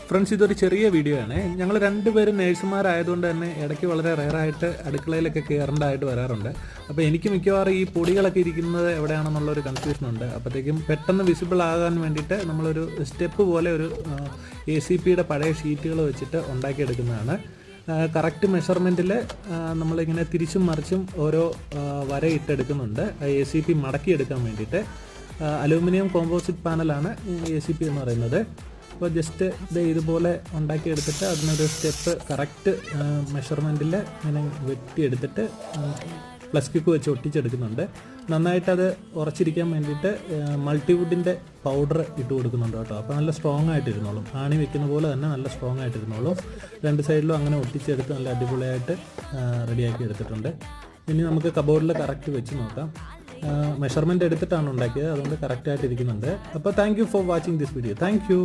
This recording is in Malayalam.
ഫ്രണ്ട്സ്, ഇതൊരു ചെറിയ വീഡിയോ ആണ്. ഞങ്ങൾ രണ്ടുപേരും നേഴ്സുമാരായതുകൊണ്ട് തന്നെ ഇടയ്ക്ക് വളരെ റെയറായിട്ട് അടുക്കളയിലൊക്കെ കയറേണ്ടതായിട്ട് വരാറുണ്ട്. അപ്പോൾ എനിക്ക് മിക്കവാറും ഈ പൊടികളൊക്കെ ഇരിക്കുന്നത് എവിടെയാണെന്നുള്ളൊരു കൺഫ്യൂഷനുണ്ട്. അപ്പോഴത്തേക്കും പെട്ടെന്ന് വിസിബിൾ ആകാൻ വേണ്ടിയിട്ട് നമ്മളൊരു സ്റ്റെപ്പ് പോലെ ഒരു ACPയുടെ പഴയ ഷീറ്റുകൾ വെച്ചിട്ട് ഉണ്ടാക്കിയെടുക്കുന്നതാണ്. കറക്റ്റ് മെഷർമെൻറ്റിൽ നമ്മളിങ്ങനെ തിരിച്ചും മറിച്ചും ഓരോ വര ഇട്ടെടുക്കുന്നുണ്ട് ACP മടക്കിയെടുക്കാൻ വേണ്ടിയിട്ട്. അലൂമിനിയം കോമ്പോസിറ്റ് പാനലാണ് ACP എന്ന് പറയുന്നത്. അപ്പോൾ ജസ്റ്റ് ഇത് ഇതുപോലെ ഉണ്ടാക്കിയെടുത്തിട്ട് അതിനൊരു സ്റ്റെപ്പ് കറക്റ്റ് മെഷർമെൻറ്റിൽ ഇങ്ങനെ വെട്ടിയെടുത്തിട്ട് പ്ലസ് ക്യൂക്ക് വെച്ച് ഒട്ടിച്ചെടുക്കുന്നുണ്ട്. നന്നായിട്ടത് ഉറച്ചിരിക്കാൻ വേണ്ടിയിട്ട് മൾട്ടിവുഡിൻ്റെ പൗഡർ ഇട്ട് കൊടുക്കുന്നുണ്ട് കേട്ടോ. അപ്പോൾ നല്ല സ്ട്രോങ് ആയിട്ടിരുന്നോളും. ആണി വെക്കുന്ന പോലെ തന്നെ നല്ല സ്ട്രോങ് ആയിട്ടിരുന്നോളും. രണ്ട് സൈഡിലും അങ്ങനെ ഒട്ടിച്ചെടുത്ത് നല്ല അടിപൊളിയായിട്ട് റെഡിയാക്കി എടുത്തിട്ടുണ്ട്. ഇനി നമുക്ക് കബോർഡിൽ കറക്റ്റ് വെച്ച് നോക്കാം. മെഷർമെൻറ്റ് എടുത്തിട്ടാണ് ഉണ്ടാക്കിയത്, അതുകൊണ്ട് കറക്റ്റായിട്ട് ഇരിക്കുന്നുണ്ട്. അപ്പോൾ thank you for watching this video. Thank you.